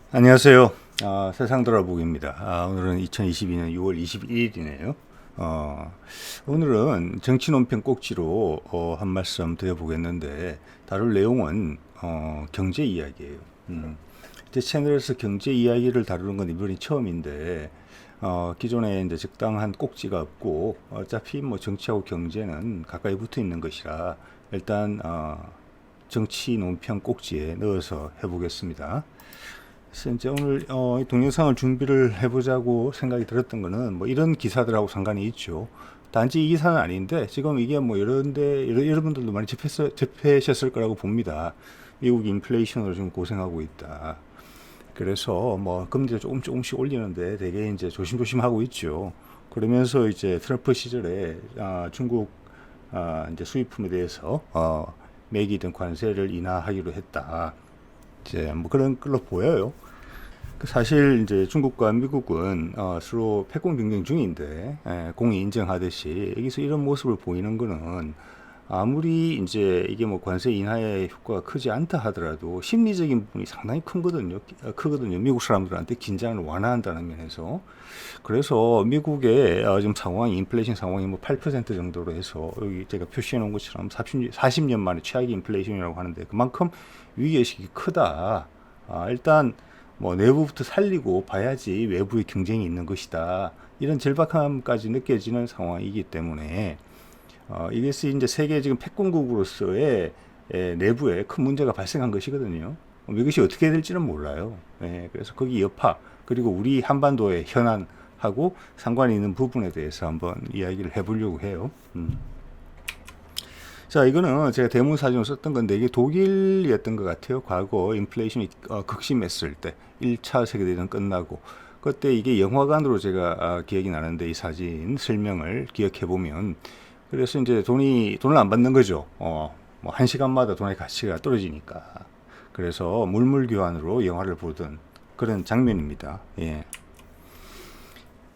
안녕하세요. 세상 돌아보기입니다. 오늘은 2022년 6월 21일이네요. 오늘은 정치 논평 꼭지로 한 말씀 드려보겠는데 다룰 내용은 경제 이야기예요. 제 채널에서 경제 이야기를 다루는 건 이번이 처음인데 기존에 이제 적당한 꼭지가 없고 어차피 뭐 정치하고 경제는 가까이 붙어 있는 것이라 일단 정치 논평 꼭지에 넣어서 해보겠습니다. 그래서 이제 오늘 이 동영상을 준비를 해보자고 생각이 들었던 거는 뭐 이런 기사들하고 상관이 있죠. 단지 이 기사는 아닌데 지금 이게 뭐 여러분데 여러분들도 많이 접하셨을 거라고 봅니다. 미국 인플레이션으로 지금 고생하고 있다. 그래서 뭐 금리를 조금씩 올리는데 되게 이제 조심조심 하고 있죠. 그러면서 이제 트럼프 시절에 중국 이제 수입품에 대해서 매기던 관세를 인하하기로 했다. 이제 뭐 그런 걸로 보여요. 사실 이제 중국과 미국은 서로 패권 경쟁 중인데 공이 인정하듯이 여기서 이런 모습을 보이는 거는 아무리 이제 이게 뭐 관세 인하의 효과가 크지 않다 하더라도 심리적인 부분이 상당히 크거든요. 미국 사람들한테 긴장을 완화한다는 면에서. 그래서 미국의 지금 상황이 인플레이션 상황이 뭐 8% 정도로 해서 여기 제가 표시해 놓은 것처럼 40년 만에 최악의 인플레이션이라고 하는데 그만큼 위기의식이 크다. 일단 뭐 내부부터 살리고 봐야지 외부의 경쟁이 있는 것이다. 이런 절박함까지 느껴지는 상황이기 때문에 이것이 이제 세계 지금 패권국으로서의 내부에 큰 문제가 발생한 것이거든요. 이것이 어떻게 될지는 몰라요. 그래서 거기 여파 그리고 우리 한반도의 현안하고 상관이 있는 부분에 대해서 한번 이야기를 해보려고 해요. 자, 이거는 제가 대문사전으로 썼던 건데 이게 독일이었던 것 같아요. 과거 인플레이션이 극심했을 때 1차 세계대전 끝나고 그때 이게 영화관으로 제가 기억이 나는데 이 사진 설명을 기억해 보면 그래서 이제 돈을 안 받는 거죠. 뭐 1시간마다 돈의 가치가 떨어지니까. 그래서 물물 교환으로 영화를 보던 그런 장면입니다. 예.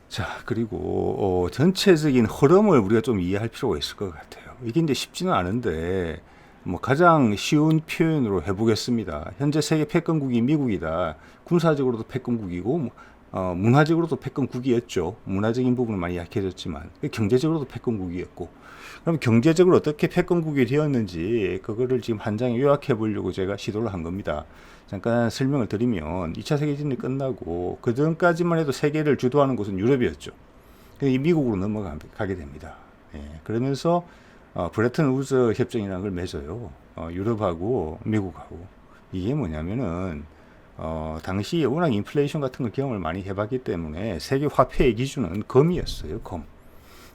자, 그리고 전체적인 흐름을 우리가 좀 이해할 필요가 있을 것 같아요. 이게 이제 쉽지는 않은데 뭐 가장 쉬운 표현으로 해보겠습니다. 현재 세계 패권국이 미국이다. 군사적으로도 패권국이고 문화적으로도 패권국이었죠. 문화적인 부분은 많이 약해졌지만 경제적으로도 패권국이었고 그럼 경제적으로 어떻게 패권국이 되었는지 그거를 지금 한 장에 요약해 보려고 제가 시도를 한 겁니다. 잠깐 설명을 드리면 2차 세계대전이 끝나고 그 전까지만 해도 세계를 주도하는 곳은 유럽이었죠. 이 미국으로 넘어가게 됩니다. 그러면서 브레튼 우드 협정이라는 걸 맺어요. 유럽하고 미국하고. 이게 뭐냐면은 당시에 워낙 인플레이션 같은 걸 경험을 많이 해봤기 때문에 세계 화폐의 기준은 금이었어요. 금.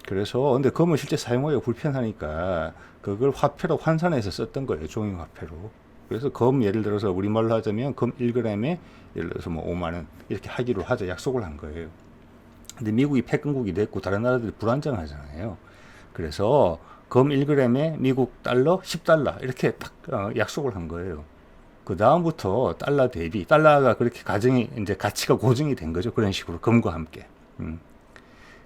그래서 근데 금을 실제 사용하기가 불편하니까 그걸 화폐로 환산해서 썼던 거예요. 종이 화폐로. 그래서 금 예를 들어서 우리말로 하자면 금 1g에 예를 들어서 뭐 5만 원 이렇게 하기로 하자 약속을 한 거예요. 근데 미국이 패권국이 됐고 다른 나라들이 불안정하잖아요. 그래서 금 1g에 미국 달러 10달러 이렇게 딱 약속을 한 거예요. 그 다음부터 달러 대비 달러가 그렇게 가정이 이제 가치가 고정이 된 거죠. 그런 식으로 금과 함께.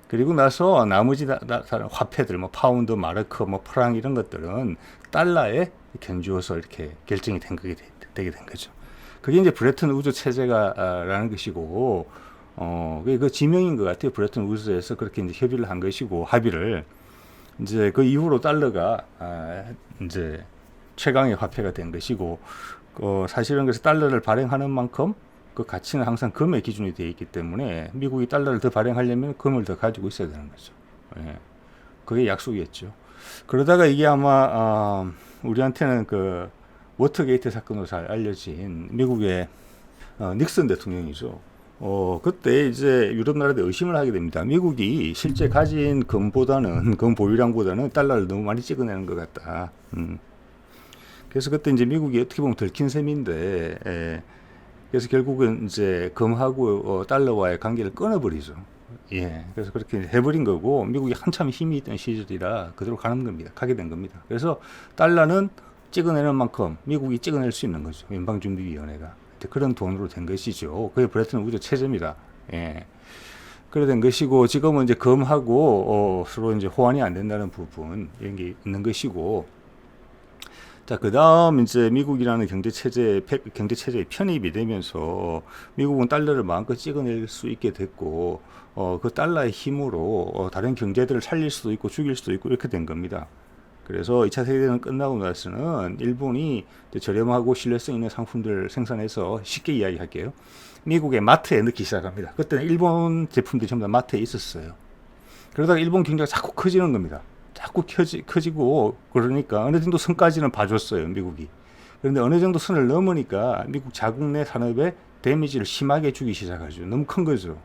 그리고 나서 나머지 다른 화폐들 뭐 파운드, 마르크, 뭐 프랑 이런 것들은 달러에 견주어서 이렇게 결정이 되게 된 거죠. 그게 이제 브레튼 우드 체제가라는 것이고 그 지명인 것 같아요. 브레튼 우드에서 그렇게 이제 협의를 한 것이고 합의를 이제 그 이후로 달러가 이제 최강의 화폐가 된 것이고 사실은 그래서 달러를 발행하는 만큼 그 가치는 항상 금의 기준이 되어 있기 때문에 미국이 달러를 더 발행하려면 금을 더 가지고 있어야 되는 거죠. 그게 약속이었죠. 그러다가 이게 아마 우리한테는 그 워터게이트 사건으로 잘 알려진 미국의 닉슨 대통령이죠. 그때 이제 유럽 나라들 의심을 하게 됩니다. 미국이 실제 가진 금 보유량보다는 달러를 너무 많이 찍어내는 것 같다. 그래서 그때 이제 미국이 어떻게 보면 들킨 셈인데, 그래서 결국은 이제 금하고 달러와의 관계를 끊어버리죠. 그래서 그렇게 해버린 거고 미국이 한참 힘이 있던 시절이라 그대로 가게 된 겁니다. 그래서 달러는 찍어내는 만큼 미국이 찍어낼 수 있는 거죠. 연방준비위원회가 그런 돈으로 된 것이죠. 그게 브레튼 우드 체제입니다. 그래 된 것이고 지금은 이제 금하고 서로 이제 호환이 안 된다는 부분 이런 게 있는 것이고. 자, 그 다음 이제 미국이라는 경제 체제에 편입이 되면서 미국은 달러를 마음껏 찍어낼 수 있게 됐고, 그 달러의 힘으로 다른 경제들을 살릴 수도 있고 죽일 수도 있고 이렇게 된 겁니다. 그래서 2차 세계대전 끝나고 나서는 일본이 이제 저렴하고 신뢰성 있는 상품들 생산해서 쉽게 이야기할게요. 미국의 마트에 넣기 시작합니다. 그때는 일본 제품들이 전부 다 마트에 있었어요. 그러다가 일본 경제가 자꾸 커지는 겁니다. 자꾸 커지고 그러니까 어느 정도 선까지는 봐줬어요, 미국이. 그런데 어느 정도 선을 넘으니까 미국 자국 내 산업에 데미지를 심하게 주기 시작하죠. 너무 큰 거죠.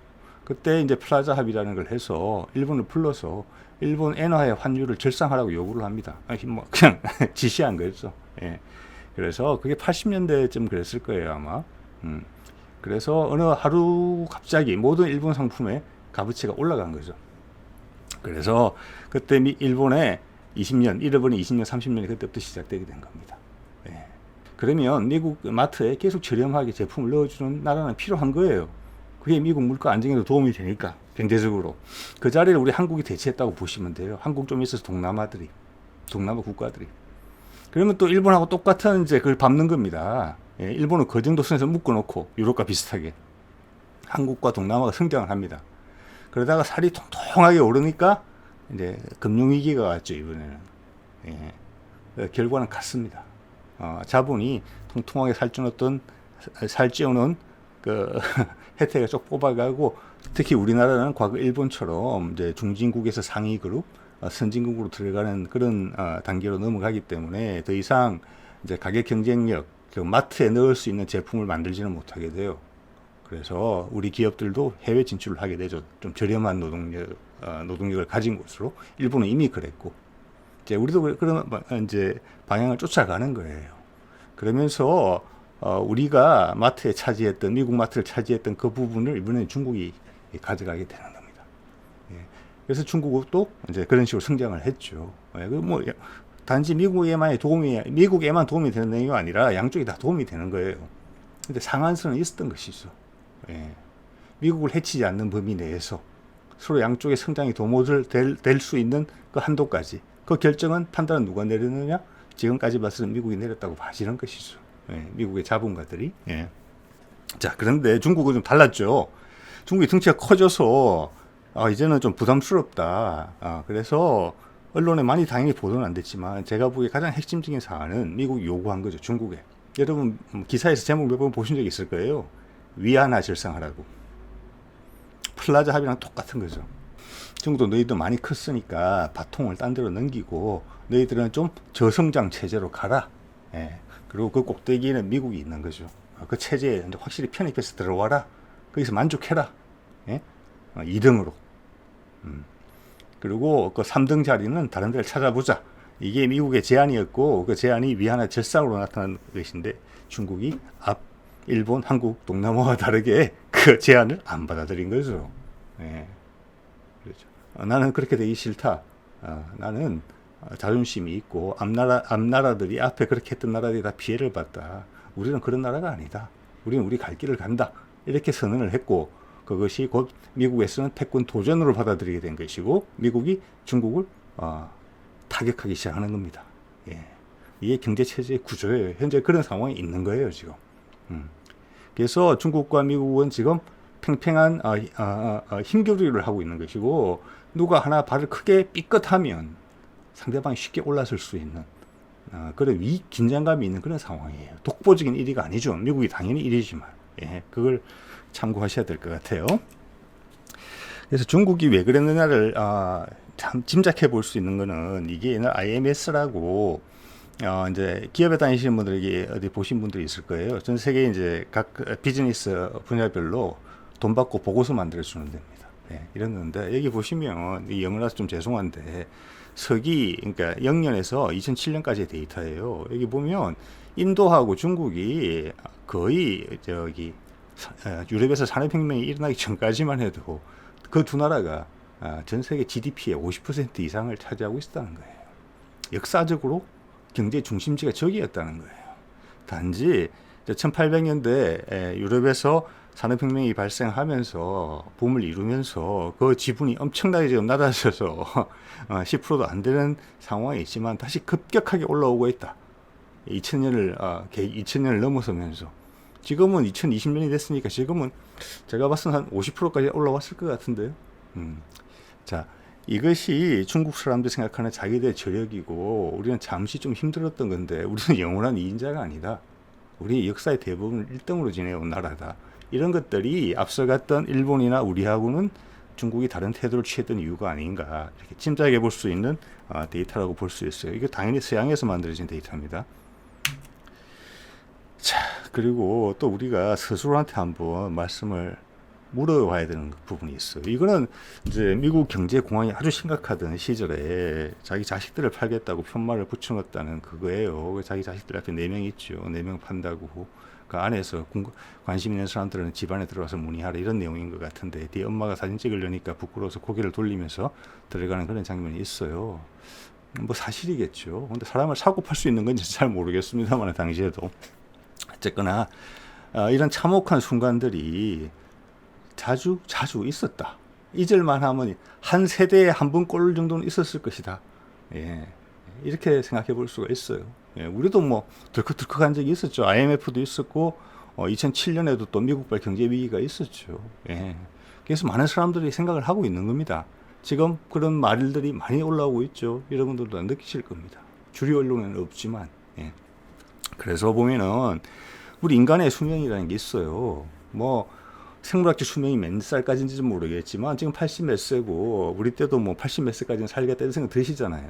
그때 이제 플라자 합의라는 걸 해서 일본을 불러서 일본 엔화의 환율을 절상하라고 요구를 합니다. 아니, 뭐 그냥 지시한 거죠. 예. 그래서 그게 80년대쯤 그랬을 거예요, 아마. 그래서 어느 하루 갑자기 모든 일본 상품의 값어치가 올라간 거죠. 그래서 그때 일본의 20년, 잃어버린 20년, 30년이 그때부터 시작되게 된 겁니다. 예. 그러면 미국 마트에 계속 저렴하게 제품을 넣어주는 나라는 필요한 거예요. 그게 미국 물가 안정에도 도움이 되니까, 경제적으로. 그 자리를 우리 한국이 대체했다고 보시면 돼요. 한국 좀 있어서 동남아 국가들이. 그러면 또 일본하고 똑같은 이제 그걸 밟는 겁니다. 예. 일본은 그 정도 선에서 묶어놓고, 유럽과 비슷하게. 한국과 동남아가 성장을 합니다. 그러다가 살이 통통하게 오르니까 이제 금융위기가 왔죠, 이번에는. 예. 결과는 같습니다. 자본이 통통하게 살찌우는 그 혜택을 쭉 뽑아가고, 특히 우리나라는 과거 일본처럼 이제 중진국에서 상위 그룹, 선진국으로 들어가는 그런 단계로 넘어가기 때문에 더 이상 이제 가격 경쟁력, 그 마트에 넣을 수 있는 제품을 만들지는 못하게 돼요. 그래서 우리 기업들도 해외 진출을 하게 되죠. 좀 저렴한 노동력을 가진 곳으로. 일본은 이미 그랬고, 이제 우리도 그런 이제 방향을 쫓아가는 거예요. 그러면서 우리가 미국 마트를 차지했던 그 부분을 이번에 중국이 가져가게 되는 겁니다. 예. 그래서 중국도 이제 그런 식으로 성장을 했죠. 예. 뭐 단지 미국에만 도움이 되는 내용이 아니라 양쪽이 다 도움이 되는 거예요. 근데 상한선은 있었던 것이죠. 예. 미국을 해치지 않는 범위 내에서 서로 양쪽의 성장이 도모될 수 있는 그 한도까지, 그 결정은, 판단은 누가 내렸느냐? 지금까지 봐서는 미국이 내렸다고 봐지는 것이죠. 예. 미국의 자본가들이. 예. 자, 그런데 중국은 좀 달랐죠. 중국이 덩치가 커져서 이제는 좀 부담스럽다. 그래서 언론에 많이 당연히 보도는 안 됐지만 제가 보기에 가장 핵심적인 사안은 미국이 요구한 거죠, 중국에. 여러분 기사에서 제목 몇 번 보신 적 있을 거예요. 위안화 절상하라고. 플라자 합의랑 똑같은 거죠. 중국도 너희도 많이 컸으니까 바통을 딴 데로 넘기고 너희들은 좀 저성장 체제로 가라. 예. 그리고 그 꼭대기에는 미국이 있는 거죠. 그 체제에 확실히 편입해서 들어와라. 거기서 만족해라. 예? 2등으로. 그리고 그 3등 자리는 다른 데를 찾아보자. 이게 미국의 제안이었고, 그 제안이 위안화 절상으로 나타난 것인데 중국이 일본, 한국, 동남아와 다르게 그 제안을 안 받아들인 거죠. 예. 그렇죠. 나는 그렇게 되기 싫다. 나는 자존심이 있고 앞나라들이 앞에 그렇게 했던 나라들이 다 피해를 봤다. 우리는 그런 나라가 아니다. 우리는 우리 갈 길을 간다. 이렇게 선언을 했고, 그것이 곧 미국에서는 패권 도전으로 받아들이게 된 것이고, 미국이 중국을 타격하기 시작하는 겁니다. 예. 이게 경제체제의 구조예요. 현재 그런 상황이 있는 거예요, 지금. 그래서 중국과 미국은 지금 팽팽한 힘교류를 하고 있는 것이고, 누가 하나 발을 크게 삐끗하면 상대방이 쉽게 올라설 수 있는 그런 긴장감이 있는 그런 상황이에요. 독보적인 1위가 아니죠. 미국이 당연히 1위지만. 예, 그걸 참고하셔야 될 것 같아요. 그래서 중국이 왜 그랬느냐를 참 짐작해 볼 수 있는 거는, 이게 옛날 IMS라고 이제 기업에 다니시는 분들에게 어디 보신 분들이 있을 거예요. 전 세계 이제 각 비즈니스 분야별로 돈 받고 보고서 만들어 주는 데입니다. 예, 이런 건데, 여기 보시면 이 영어라서 좀 죄송한데 그러니까 0년에서 2007년까지의 데이터예요. 여기 보면 인도하고 중국이 거의 유럽에서 산업혁명이 일어나기 전까지만 해도 그 두 나라가 전 세계 GDP의 50% 이상을 차지하고 있었다는 거예요. 역사적으로 경제 중심지가 저기였다는 거예요. 단지 1800년대 유럽에서 산업혁명이 발생하면서 붐을 이루면서 그 지분이 엄청나게 지금 낮아져서 10%도 안 되는 상황이 있지만 다시 급격하게 올라오고 있다. 2000년을 넘어서면서 지금은 2020년이 됐으니까 지금은 제가 봤을 때 한 50%까지 올라왔을 것 같은데요. 자, 이것이 중국 사람들 생각하는 자기들의 저력이고 우리는 잠시 좀 힘들었던 건데 우리는 영원한 2인자가 아니다. 우리 역사의 대부분을 1등으로 지내온 나라다. 이런 것들이 앞서갔던 일본이나 우리하고는 중국이 다른 태도를 취했던 이유가 아닌가 이렇게 짐작해 볼 수 있는 데이터라고 볼 수 있어요. 이게 당연히 서양에서 만들어진 데이터입니다. 자, 그리고 또 우리가 스스로한테 한번 말씀을 물어봐야 되는 부분이 있어요. 이거는 이제 미국 경제 공황이 아주 심각하던 시절에 자기 자식들을 팔겠다고 편말을 붙여놨다는 그거예요. 자기 자식들 앞에 4명 있죠. 4명 판다고. 그 안에서 관심 있는 사람들은 집안에 들어가서 문의하라 이런 내용인 것 같은데 뒤에 엄마가 사진 찍으려니까 부끄러워서 고개를 돌리면서 들어가는 그런 장면이 있어요. 뭐 사실이겠죠. 근데 사람을 사고 팔 수 있는 건지 잘 모르겠습니다만 당시에도. 어쨌거나 이런 참혹한 순간들이 자주 있었다. 잊을만 하면 한 세대에 한 번 꼴 정도는 있었을 것이다. 예, 이렇게 생각해 볼 수가 있어요. 예, 우리도 뭐 덜컥덜컥한 적이 있었죠. IMF도 있었고 2007년에도 또 미국발 경제 위기가 있었죠. 예, 그래서 많은 사람들이 생각을 하고 있는 겁니다. 지금 그런 말들이 많이 올라오고 있죠. 여러분들도 느끼실 겁니다. 주류 언론에는 없지만. 예. 그래서 보면은 우리 인간의 수명이라는 게 있어요. 뭐 생물학적 수명이 몇 살까지인지 좀 모르겠지만 지금 80 몇 세고 우리 때도 뭐 80 몇 세까지는 살겠다 이런 생각 드시잖아요.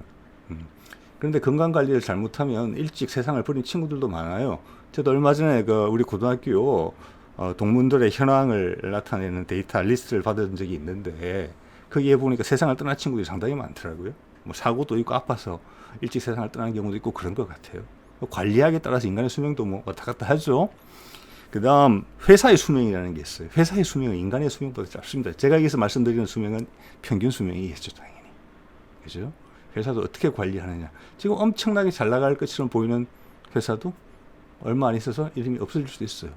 그런데 건강 관리를 잘못하면 일찍 세상을 버린 친구들도 많아요. 저도 얼마 전에 우리 고등학교 동문들의 현황을 나타내는 데이터 리스트를 받은 적이 있는데 거기에 보니까 세상을 떠난 친구들이 상당히 많더라고요. 뭐 사고도 있고 아파서 일찍 세상을 떠나는 경우도 있고 그런 것 같아요. 관리학에 따라서 인간의 수명도 뭐 왔다 갔다 하죠. 그 다음 회사의 수명이라는 게 있어요. 회사의 수명은 인간의 수명보다 짧습니다. 제가 여기서 말씀드리는 수명은 평균 수명이겠죠, 당연히. 그죠? 회사도 어떻게 관리하느냐. 지금 엄청나게 잘 나갈 것처럼 보이는 회사도 얼마 안 있어서 이름이 없어질 수도 있어요.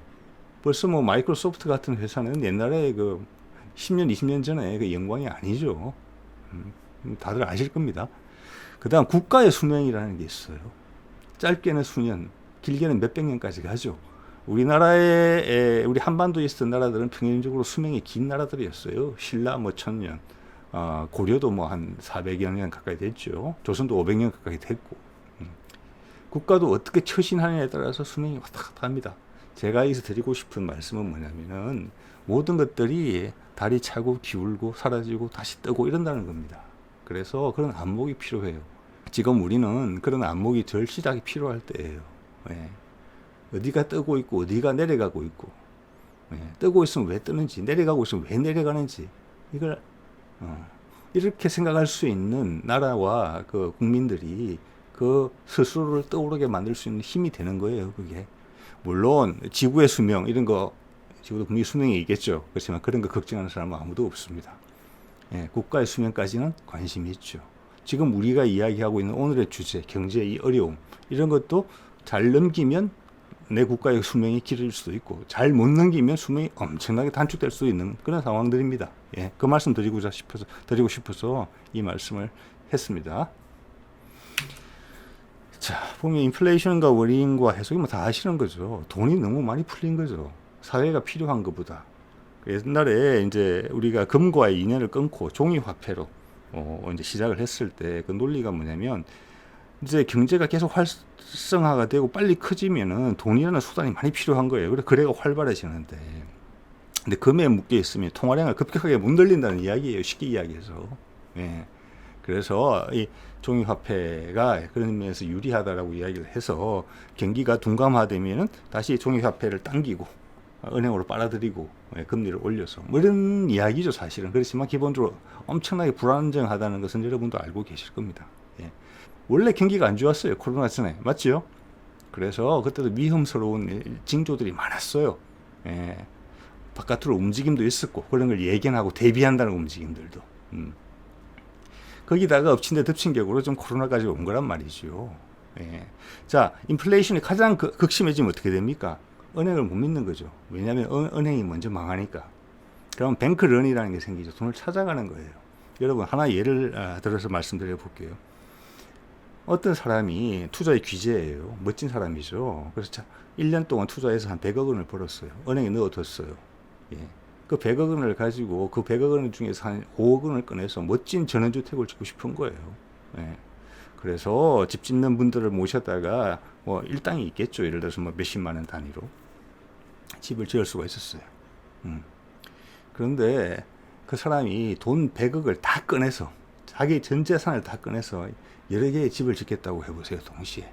벌써 뭐 마이크로소프트 같은 회사는 옛날에 10년, 20년 전에 그 영광이 아니죠. 다들 아실 겁니다. 그 다음 국가의 수명이라는 게 있어요. 짧게는 수년, 길게는 몇백 년까지 가죠. 우리 한반도에 있었던 나라들은 평균적으로 수명이 긴 나라들이었어요. 신라 뭐 1000년, 고려도 뭐 한 400여 년 가까이 됐죠. 조선도 500년 가까이 됐고. 국가도 어떻게 처신하느냐에 따라서 수명이 왔다 갔다 합니다. 제가 여기서 드리고 싶은 말씀은 뭐냐면은 모든 것들이 달이 차고 기울고 사라지고 다시 뜨고 이런다는 겁니다. 그래서 그런 안목이 필요해요. 지금 우리는 그런 안목이 절실하게 필요할 때예요. 예. 어디가 뜨고 있고 어디가 내려가고 있고, 예. 뜨고 있으면 왜 뜨는지, 내려가고 있으면 왜 내려가는지, 이걸 이렇게 생각할 수 있는 나라와 그 국민들이 그 스스로를 떠오르게 만들 수 있는 힘이 되는 거예요. 그게 물론 지구의 수명 이런 거, 지구도 분명히 수명이 있겠죠. 그렇지만 그런 거 걱정하는 사람은 아무도 없습니다. 예. 국가의 수명까지는 관심이 있죠. 지금 우리가 이야기하고 있는 오늘의 주제, 경제의 어려움, 이런 것도 잘 넘기면 내 국가의 수명이 길어질 수도 있고, 잘 못 넘기면 수명이 엄청나게 단축될 수 있는 그런 상황들입니다. 예, 그 말씀 드리고 싶어서 이 말씀을 했습니다. 자, 보면 인플레이션과 원인과 해석이 뭐 다 아시는 거죠. 돈이 너무 많이 풀린 거죠. 사회가 필요한 것보다. 옛날에 이제 우리가 금과의 인연을 끊고 종이화폐로 이제 시작을 했을 때 그 논리가 뭐냐면, 이제 경제가 계속 활성화가 되고 빨리 커지면은 돈이라는 수단이 많이 필요한 거예요. 그래서 거래가 활발해지는데, 근데 금에 묶여 있으면 통화량을 급격하게 못 늘린다는 이야기예요. 쉽게 이야기해서. 예. 그래서 이 종이화폐가 그런 면에서 유리하다라고 이야기를 해서 경기가 둔감화되면은 다시 종이화폐를 당기고 은행으로 빨아들이고 금리를 올려서 뭐 이런 이야기죠, 사실은. 그렇지만 기본적으로 엄청나게 불안정하다는 것은 여러분도 알고 계실 겁니다. 예. 원래 경기가 안 좋았어요, 코로나 전에. 맞죠? 그래서 그때도 위험스러운 징조들이 많았어요. 예. 바깥으로 움직임도 있었고 그런 걸 예견하고 대비한다는 움직임들도. 거기다가 엎친 데 덮친 격으로 좀 코로나까지 온 거란 말이죠. 예. 자, 인플레이션이 가장 극심해지면 어떻게 됩니까? 은행을 못 믿는 거죠. 왜냐하면 은행이 먼저 망하니까. 그럼 뱅크런이라는 게 생기죠. 돈을 찾아가는 거예요. 여러분, 하나 예를 들어서 말씀드려 볼게요. 어떤 사람이 투자의 귀재예요. 멋진 사람이죠. 그래서 1년 동안 투자해서 한 100억 원을 벌었어요. 은행에 넣어뒀어요. 예. 그 100억 원을 가지고 그 100억 원 중에서 한 5억 원을 꺼내서 멋진 전원주택을 짓고 싶은 거예요. 예. 그래서 집 짓는 분들을 모셨다가 뭐 일당이 있겠죠. 예를 들어서 뭐 몇십만 원 단위로 집을 지을 수가 있었어요. 그런데 그 사람이 돈 100억을 다 꺼내서 자기 전 재산을 다 꺼내서 여러 개의 집을 짓겠다고 해보세요. 동시에.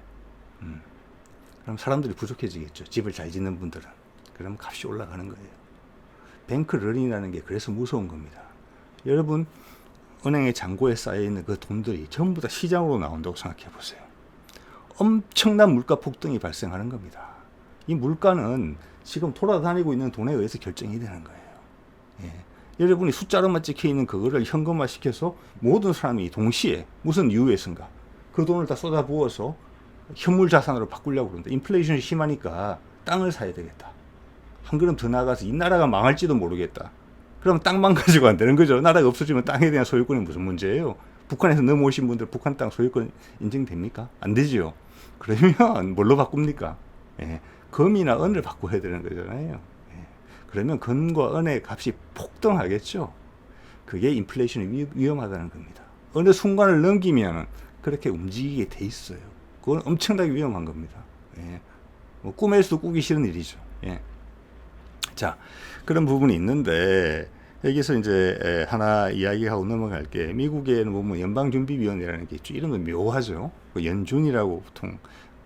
그럼 사람들이 부족해지겠죠. 집을 잘 짓는 분들은. 그럼 값이 올라가는 거예요. 뱅크런이라는 게 그래서 무서운 겁니다. 여러분 은행의 잔고에 쌓여있는 그 돈들이 전부 다 시장으로 나온다고 생각해 보세요. 엄청난 물가 폭등이 발생하는 겁니다. 이 물가는 지금 돌아다니고 있는 돈에 의해서 결정이 되는 거예요. 예. 여러분이 숫자로만 찍혀있는 그거를 현금화 시켜서 모든 사람이 동시에 무슨 이유에선가 그 돈을 다 쏟아부어서 현물 자산으로 바꾸려고 그러는데 인플레이션이 심하니까 땅을 사야 되겠다. 한 걸음 더 나가서 이 나라가 망할지도 모르겠다. 그럼 땅만 가지고 안 되는 거죠. 나라가 없어지면 땅에 대한 소유권이 무슨 문제예요? 북한에서 넘어오신 분들 북한 땅 소유권 인정됩니까? 안 되죠. 그러면 뭘로 바꿉니까? 예. 금이나 은을 바꿔야 되는 거잖아요. 예. 그러면 금과 은의 값이 폭등하겠죠. 그게 인플레이션이 위험하다는 겁니다. 어느 순간을 넘기면 그렇게 움직이게 돼 있어요. 그건 엄청나게 위험한 겁니다. 예. 뭐 꿈에서도 꾸기 싫은 일이죠. 예. 자, 그런 부분이 있는데 여기서 이제 하나 이야기하고 넘어갈게. 미국에는 보면 연방준비위원회라는 게 있죠. 이름은 묘하죠. 연준이라고 보통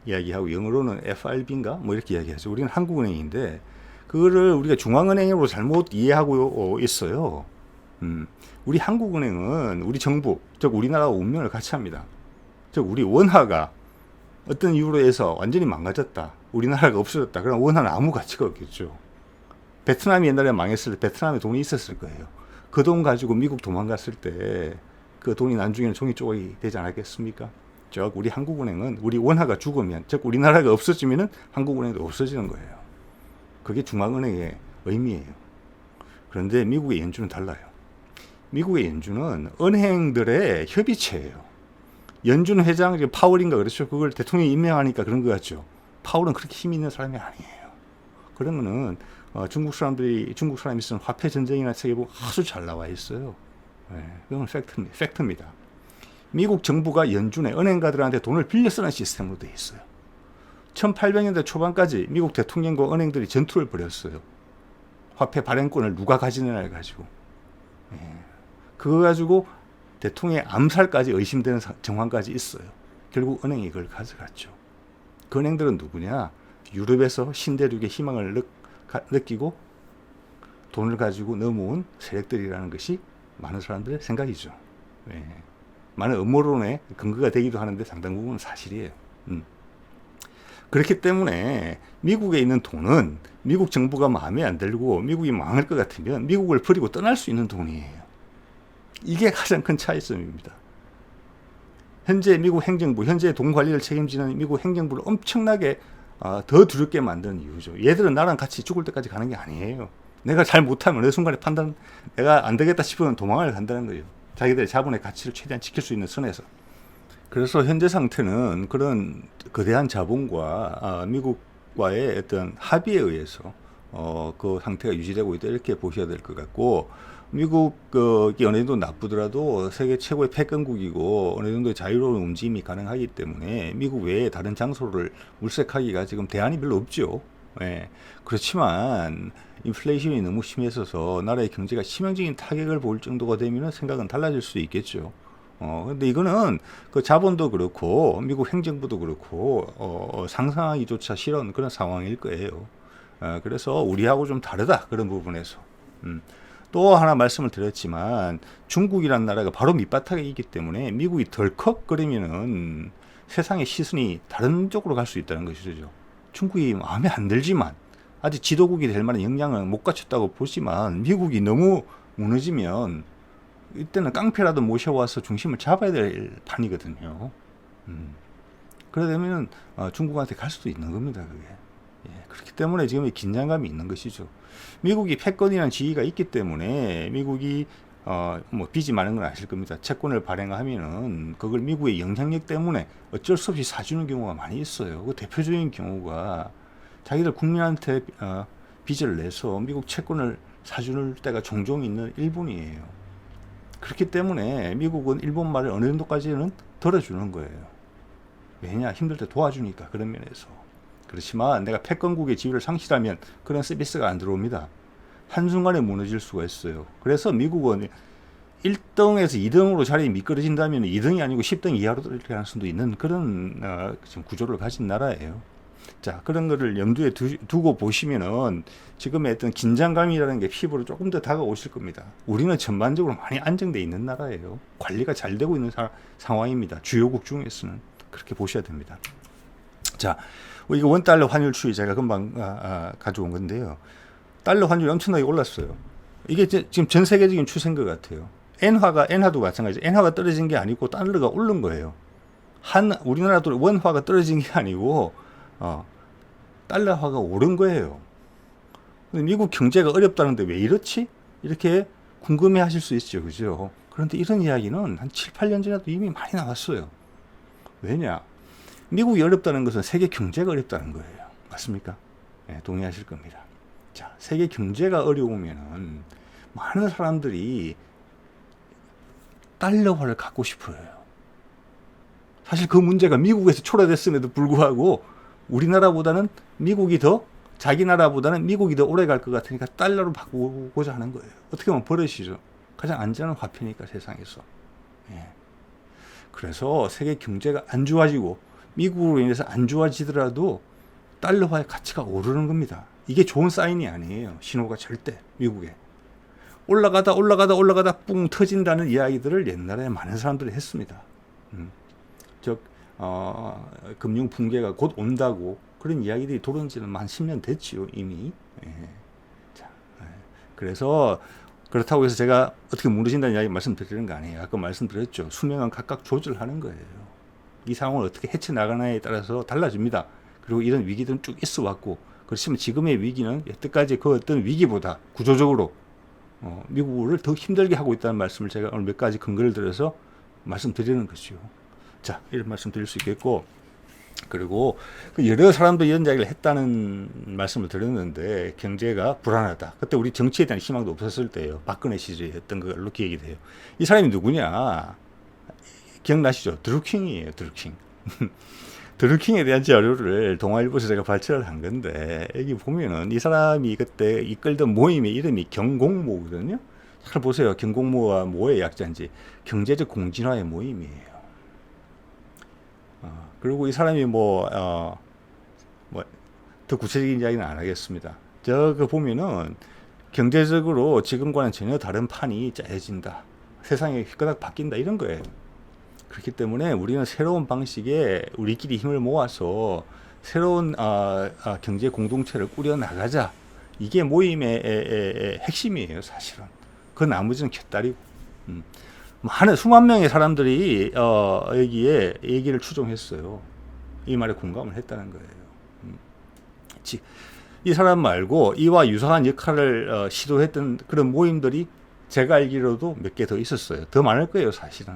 이야기하고 영어로는 FRB인가 뭐 이렇게 이야기하죠. 우리는 한국은행인데 그거를 우리가 중앙은행으로 잘못 이해하고 있어요. 우리 한국은행은 우리 정부, 즉 우리나라와 운명을 같이 합니다. 즉 우리 원화가 어떤 이유로 해서 완전히 망가졌다. 우리나라가 없어졌다. 그럼 원화는 아무 가치가 없겠죠. 베트남이 옛날에 망했을 때 베트남에 돈이 있었을 거예요. 그 돈 가지고 미국 도망갔을 때 그 돈이 나중에는 종이 조각이 되지 않았겠습니까? 즉 우리 한국은행은 우리 원화가 죽으면, 즉 우리나라가 없어지면은 한국은행도 없어지는 거예요. 그게 중앙은행의 의미예요. 그런데 미국의 연준은 달라요. 미국의 연준은 은행들의 협의체예요. 연준 회장 파월인가 그렇죠. 그걸 대통령이 임명하니까 그런 것 같죠. 파월은 그렇게 힘 있는 사람이 아니에요. 그러면은 중국 사람이 쓴 화폐 전쟁이나 책에 보면 아주 잘 나와 있어요. 네, 그건 팩트입니다. 미국 정부가 연준에 은행가들한테 돈을 빌려 쓰는 시스템으로 되어 있어요. 1800년대 초반까지 미국 대통령과 은행들이 전투를 벌였어요. 화폐 발행권을 누가 가지느냐를 가지고. 네. 그거 가지고 대통령의 암살까지 의심되는 정황까지 있어요. 결국 은행이 그걸 가져갔죠. 그 은행들은 누구냐? 유럽에서 신대륙의 희망을 느끼고 돈을 가지고 넘어온 세력들이라는 것이 많은 사람들의 생각이죠. 네. 많은 음모론의 근거가 되기도 하는데 상당 부분은 사실이에요. 그렇기 때문에 미국에 있는 돈은 미국 정부가 마음에 안 들고 미국이 망할 것 같으면 미국을 버리고 떠날 수 있는 돈이에요. 이게 가장 큰 차이점입니다. 현재 미국 행정부, 현재 돈 관리를 책임지는 미국 행정부를 엄청나게 더 두렵게 만드는 이유죠. 얘들은 나랑 같이 죽을 때까지 가는 게 아니에요. 내가 잘 못하면 어느 순간에 내가 안 되겠다 싶으면 도망을 간다는 거예요. 자기들의 자본의 가치를 최대한 지킬 수 있는 선에서. 그래서 현재 상태는 그런 거대한 자본과 미국과의 어떤 합의에 의해서 그 상태가 유지되고 있다 이렇게 보셔야 될 것 같고, 미국이 어느 정도 나쁘더라도 세계 최고의 패권국이고 어느 정도 자유로운 움직임이 가능하기 때문에 미국 외에 다른 장소를 물색하기가 지금 대안이 별로 없죠. 예. 그렇지만 인플레이션이 너무 심해져서 나라의 경제가 치명적인 타격을 볼 정도가 되면 생각은 달라질 수 있겠죠. 근데 이거는 그 자본도 그렇고 미국 행정부도 그렇고 상상하기조차 싫은 그런 상황일 거예요. 그래서 우리하고 좀 다르다 그런 부분에서. 또 하나 말씀을 드렸지만 중국이라는 나라가 바로 밑바닥에 있기 때문에 미국이 덜컥거리면은 세상의 시선이 다른 쪽으로 갈 수 있다는 것이죠. 중국이 마음에 안 들지만 아직 지도국이 될 만한 역량은 못 갖췄다고 보지만 미국이 너무 무너지면 이때는 깡패라도 모셔와서 중심을 잡아야 될 판이거든요. 그러려면 중국한테 갈 수도 있는 겁니다. 그게. 예, 그렇기 때문에 지금 긴장감이 있는 것이죠. 미국이 패권이라는 지위가 있기 때문에 미국이 뭐 빚이 많은 건 아실 겁니다. 채권을 발행하면은 그걸 미국의 영향력 때문에 어쩔 수 없이 사주는 경우가 많이 있어요. 그 대표적인 경우가 자기들 국민한테 빚을 내서 미국 채권을 사주는 때가 종종 있는 일본이에요. 그렇기 때문에 미국은 일본 말을 어느 정도까지는 들어주는 거예요. 왜냐? 힘들 때 도와주니까 그런 면에서. 그렇지만 내가 패권국의 지위를 상실하면 그런 서비스가 안 들어옵니다. 한순간에 무너질 수가 있어요. 그래서 미국은 1등에서 2등으로 자리에 미끄러진다면 2등이 아니고 10등 이하로 떨어질 수도 있는 그런 지금 구조를 가진 나라예요. 자, 그런 거를 염두에 두고 보시면은 지금의 어떤 긴장감이라는 게 피부로 조금 더 다가오실 겁니다. 우리는 전반적으로 많이 안정되어 있는 나라예요. 관리가 잘 되고 있는 상황입니다. 주요국 중에서는 그렇게 보셔야 됩니다. 자, 이거 원달러 환율 추이 제가 금방 가져온 건데요. 달러 환율이 엄청나게 올랐어요. 이게 지금 전 세계적인 추세인 것 같아요. 엔화도 마찬가지죠. 엔화가 떨어진 게 아니고 달러가 오른 거예요. 우리나라도 원화가 떨어진 게 아니고 달러화가 오른 거예요. 근데 미국 경제가 어렵다는데 왜 이렇지? 이렇게 궁금해 하실 수 있죠. 그죠? 그런데 이런 이야기는 한 7, 8년 전에도 이미 많이 나왔어요. 왜냐? 미국이 어렵다는 것은 세계 경제가 어렵다는 거예요. 맞습니까? 네, 동의하실 겁니다. 자, 세계 경제가 어려우면은 많은 사람들이 달러화를 갖고 싶어요. 사실 그 문제가 미국에서 초래됐음에도 불구하고 우리나라보다는 자기 나라보다는 미국이 더 오래 갈 것 같으니까 달러로 바꾸고자 하는 거예요. 어떻게 보면 버릇이죠. 가장 안전한 화폐니까 세상에서. 예. 그래서 세계 경제가 안 좋아지고 미국으로 인해서 안 좋아지더라도 달러화의 가치가 오르는 겁니다. 이게 좋은 사인이 아니에요. 신호가 절대 미국에. 올라가다 뿡 터진다는 이야기들을 옛날에 많은 사람들이 했습니다. 금융 붕괴가 곧 온다고 그런 이야기들이 돌은 지는 한 10년 됐지요, 이미. 예. 자, 그래서 그렇다고 해서 제가 어떻게 무너진다는 이야기 말씀드리는 거 아니에요. 아까 말씀드렸죠. 수명은 각각 조절하는 거예요. 이 상황을 어떻게 헤쳐나가느냐에 따라서 달라집니다. 그리고 이런 위기들은 쭉 있어 왔고, 그렇지만 지금의 위기는 여태까지 그 어떤 위기보다 구조적으로 미국을 더 힘들게 하고 있다는 말씀을 제가 오늘 몇 가지 근거를 들어서 말씀드리는 것이죠. 자, 이런 말씀 드릴 수 있겠고, 그리고 여러 사람도 이런 이야기를 했다는 말씀을 드렸는데 경제가 불안하다. 그때 우리 정치에 대한 희망도 없었을 때예요. 박근혜 시절에 했던 걸로 기억이 돼요. 이 사람이 누구냐? 기억나시죠? 드루킹이에요. 드루킹. 드루킹에 대한 자료를 동아일보에서 제가 발췌를 한 건데 여기 보면은 이 사람이 그때 이끌던 모임의 이름이 경공모거든요. 잘 보세요. 경공모가 뭐의 약자인지. 경제적 공진화의 모임이에요. 그리고 이 사람이 더 구체적인 이야기는 안 하겠습니다. 저거 보면은 경제적으로 지금과는 전혀 다른 판이 짜여진다. 세상이 휘가닥 바뀐다. 이런 거예요. 그렇기 때문에 우리는 새로운 방식의 우리끼리 힘을 모아서 새로운 경제 공동체를 꾸려 나가자. 이게 모임의 핵심이에요, 사실은. 그 나머지는 곁다리고. 많은 수만 명의 사람들이 여기에 얘기를 추종했어요. 이 말에 공감을 했다는 거예요. 이 사람 말고 이와 유사한 역할을 시도했던 그런 모임들이 제가 알기로도 몇 개 더 있었어요. 더 많을 거예요, 사실은.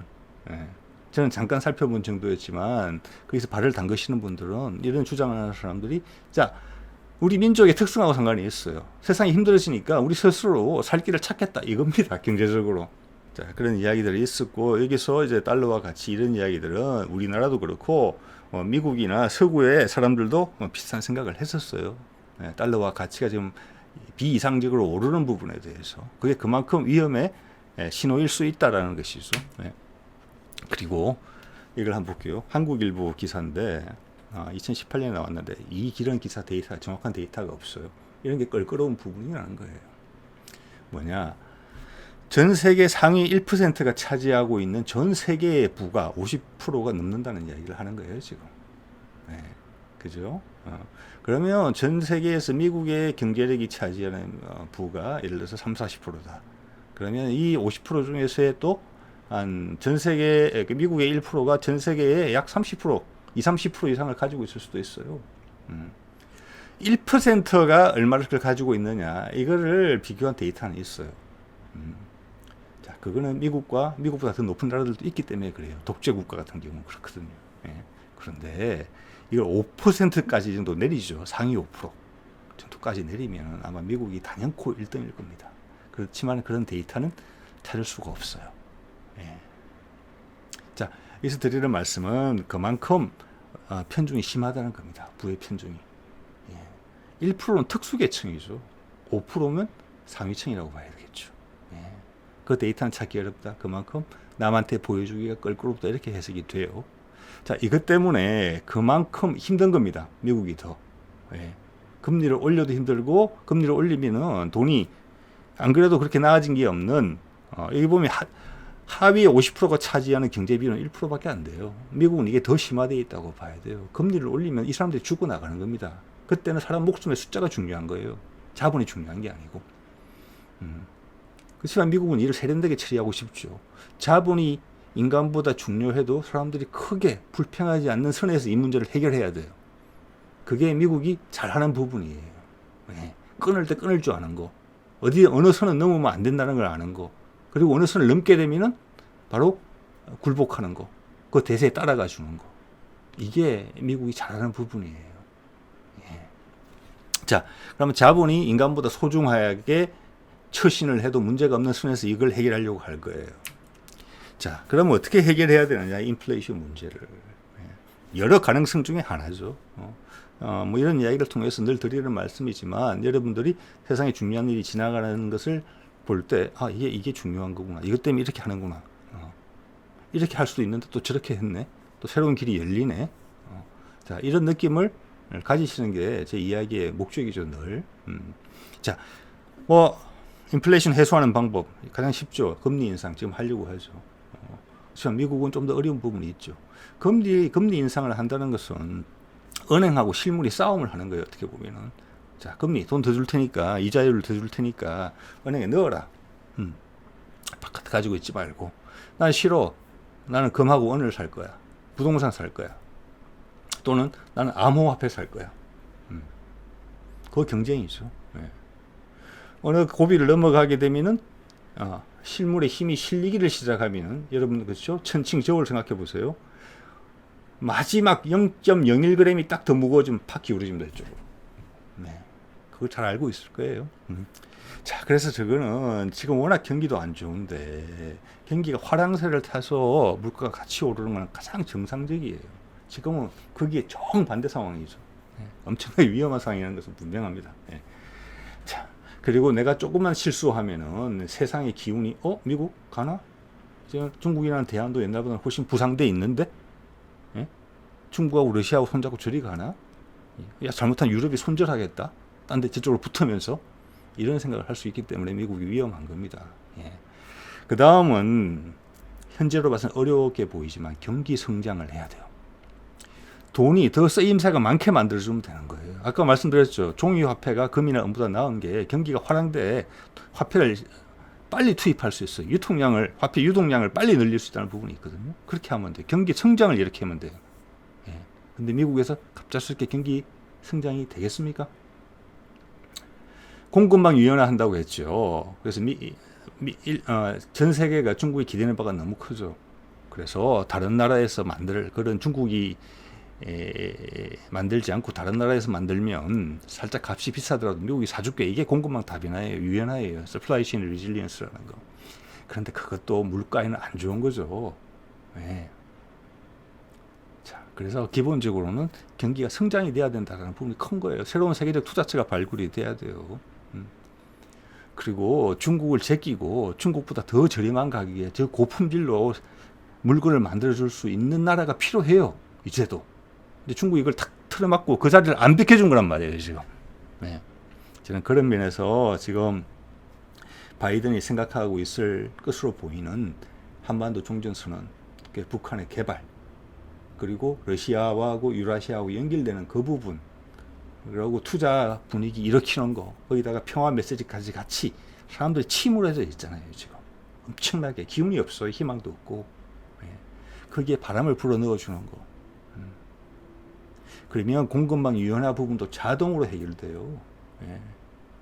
예. 저는 잠깐 살펴본 정도였지만 거기서 발을 담그시는 분들은 이런 주장하는 사람들이 자, 우리 민족의 특성하고 상관이 있어요. 세상이 힘들어지니까 우리 스스로 살 길을 찾겠다 이겁니다. 경제적으로. 자, 그런 이야기들이 있었고 여기서 이제 달러와 같이 이런 이야기들은 우리나라도 그렇고 미국이나 서구의 사람들도 비슷한 생각을 했었어요. 네, 달러와 가치가 지금 비이상적으로 오르는 부분에 대해서 그게 그만큼 위험의 신호일 수 있다라는 것이죠. 네. 그리고 이걸 한번 볼게요. 한국일보 기사인데 2018년에 나왔는데 이런 기사 데이터 정확한 데이터가 없어요. 이런 게 껄끄러운 부분이라는 거예요. 뭐냐? 전 세계 상위 1%가 차지하고 있는 전 세계의 부가 50%가 넘는다는 이야기를 하는 거예요, 지금. 네, 그죠? 그러면 전 세계에서 미국의 경제력이 차지하는 부가 예를 들어서 3, 40%다. 그러면 이 50% 중에서의 또 전 세계, 미국의 1%가 전 세계의 약 30%, 20, 30% 이상을 가지고 있을 수도 있어요. 1%가 얼마를 가지고 있느냐, 이거를 비교한 데이터는 있어요. 자, 그거는 미국보다 더 높은 나라들도 있기 때문에 그래요. 독재 국가 같은 경우는 그렇거든요. 예. 그런데 이걸 5%까지 정도 내리죠. 상위 5% 정도까지 내리면 아마 미국이 단연코 1등일 겁니다. 그렇지만 그런 데이터는 찾을 수가 없어요. 예. 자, 여기서 드리는 말씀은 그만큼 편중이 심하다는 겁니다. 부의 편중이. 예. 1%는 특수계층이죠. 5%면 상위층이라고 봐야 되겠죠. 예. 그 데이터는 찾기 어렵다. 그만큼 남한테 보여주기가 껄끄럽다. 이렇게 해석이 돼요. 자, 이것 때문에 그만큼 힘든 겁니다. 미국이 더. 예. 금리를 올려도 힘들고, 금리를 올리면은 돈이 안 그래도 그렇게 나아진 게 없는, 여기 보면 하위 50%가 차지하는 경제 비율은 1%밖에 안 돼요. 미국은 이게 더 심화되어 있다고 봐야 돼요. 금리를 올리면 이 사람들이 죽어나가는 겁니다. 그때는 사람 목숨의 숫자가 중요한 거예요. 자본이 중요한 게 아니고. 그렇지만 미국은 이를 세련되게 처리하고 싶죠. 자본이 인간보다 중요해도 사람들이 크게 불평하지 않는 선에서 이 문제를 해결해야 돼요. 그게 미국이 잘하는 부분이에요. 네. 끊을 때 끊을 줄 아는 거. 어느 선을 넘으면 안 된다는 걸 아는 거. 그리고 어느 선을 넘게 되면은 바로 굴복하는 거. 그 대세에 따라가 주는 거. 이게 미국이 잘하는 부분이에요. 예. 자, 그러면 자본이 인간보다 소중하게 처신을 해도 문제가 없는 선에서 이걸 해결하려고 할 거예요. 자, 그러면 어떻게 해결해야 되느냐? 인플레이션 문제를. 여러 가능성 중에 하나죠. 뭐 이런 이야기를 통해서 늘 드리는 말씀이지만 여러분들이 세상에 중요한 일이 지나가는 것을 볼 때, 이게 중요한 거구나. 이것 때문에 이렇게 하는구나. 이렇게 할 수도 있는데 또 저렇게 했네. 또 새로운 길이 열리네. 자, 이런 느낌을 가지시는 게 제 이야기의 목적이죠, 늘. 자, 뭐, 인플레이션 해소하는 방법. 가장 쉽죠. 금리 인상 지금 하려고 하죠. 지금 미국은 좀 더 어려운 부분이 있죠. 금리 인상을 한다는 것은 은행하고 실물이 싸움을 하는 거예요. 어떻게 보면은. 자, 금리 돈 더 줄 테니까, 이자율을 더 줄 테니까 은행에 넣어라. 바깥 가지고 있지 말고. 난 싫어. 나는 금하고 은을 살 거야. 부동산 살 거야. 또는 나는 암호화폐 살 거야. 그거 경쟁이죠. 네. 어느 고비를 넘어가게 되면은 실물의 힘이 실리기를 시작하면은 여러분 그렇죠? 천칭 저울 생각해 보세요. 마지막 0.01g이 딱 더 무거워지면 팍 기울어집니다. 이쪽으로. 네. 그걸 잘 알고 있을 거예요. 자, 그래서 저거는 지금 워낙 경기도 안 좋은데 경기가 화랑새를 타서 물가가 같이 오르는 건 가장 정상적이에요. 지금은 거기에 정반대 상황이죠. 네. 엄청나게 위험한 상황이라는 것은 분명합니다. 네. 자, 그리고 내가 조금만 실수하면은 세상의 기운이 미국 가나? 지금 중국이라는 대안도 옛날보다 훨씬 부상돼 있는데 중국하고 러시아하고 손잡고 저리 가나? 야, 잘못한 유럽이 손절하겠다? 딴 데 저쪽으로 붙으면서 이런 생각을 할 수 있기 때문에 미국이 위험한 겁니다. 예. 그 다음은 현재로 봐서는 어렵게 보이지만 경기 성장을 해야 돼요. 돈이 더 쓰임새가 많게 만들어주면 되는 거예요. 아까 말씀드렸죠. 종이 화폐가 금이나 은보다 나은 게 경기가 화랑돼 화폐를 빨리 투입할 수 있어요. 화폐 유동량을 빨리 늘릴 수 있다는 부분이 있거든요. 그렇게 하면 돼요. 경기 성장을 이렇게 하면 돼요. 근데 미국에서 갑작스럽게 경기 성장이 되겠습니까? 공급망 유연화한다고 했죠. 그래서 전 세계가 중국이 기대는 바가 너무 크죠. 그래서 다른 나라에서 그런 중국이 만들지 않고 다른 나라에서 만들면 살짝 값이 비싸더라도 미국이 사줄게. 이게 공급망 다변화예요. 유연화예요. Supply Chain Resilience라는 거. 그런데 그것도 물가에는 안 좋은 거죠. 네. 그래서 기본적으로는 경기가 성장이 돼야 된다는 부분이 큰 거예요. 새로운 세계적 투자처가 발굴이 돼야 돼요. 그리고 중국을 제끼고 중국보다 더 저렴한 가격에 저 고품질로 물건을 만들어줄 수 있는 나라가 필요해요. 이제도. 근데 중국이 이걸 탁 틀어막고 그 자리를 안 비켜준 거란 말이에요. 지금. 네. 저는 그런 면에서 지금 바이든이 생각하고 있을 것으로 보이는 한반도 종전선언, 북한의 개발, 그리고 러시아하고 유라시아하고 연결되는 그 부분, 그리고 투자 분위기 일으키는 거, 거기다가 평화 메시지까지 같이 사람들이 침울해져 있잖아요. 지금 엄청나게 기운이 없어요. 희망도 없고. 거기에 바람을 불어 넣어주는 거. 그러면 공급망 유연화 부분도 자동으로 해결돼요.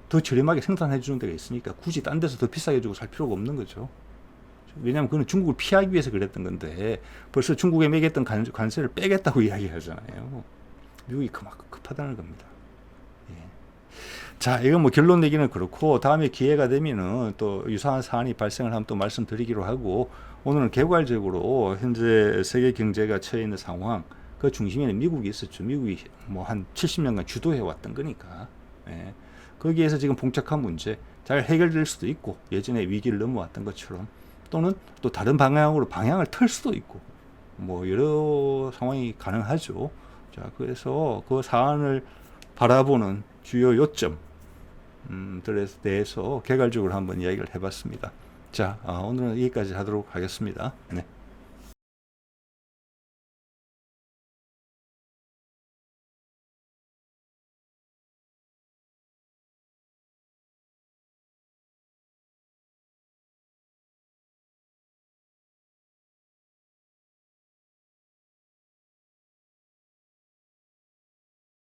더 저렴하게 생산해 주는 데가 있으니까 굳이 딴 데서 더 비싸게 주고 살 필요가 없는 거죠. 왜냐하면 그건 중국을 피하기 위해서 그랬던 건데 벌써 중국에 매겼던 관세를 빼겠다고 이야기하잖아요. 미국이 그만큼 급하다는 겁니다. 예. 자, 이건 뭐 결론 내기는 그렇고 다음에 기회가 되면은 또 유사한 사안이 발생을 하면 또 말씀드리기로 하고 오늘은 개괄적으로 현재 세계 경제가 처해 있는 상황 그 중심에는 미국이 있었죠. 미국이 뭐 한 70년간 주도해 왔던 거니까. 예. 거기에서 지금 봉착한 문제 잘 해결될 수도 있고 예전에 위기를 넘어왔던 것처럼 또는 또 다른 방향으로 방향을 틀 수도 있고 뭐 여러 상황이 가능하죠. 자, 그래서 그 사안을 바라보는 주요 요점 들에 대해서 개괄적으로 한번 이야기를 해봤습니다. 자, 오늘은 여기까지 하도록 하겠습니다. 네.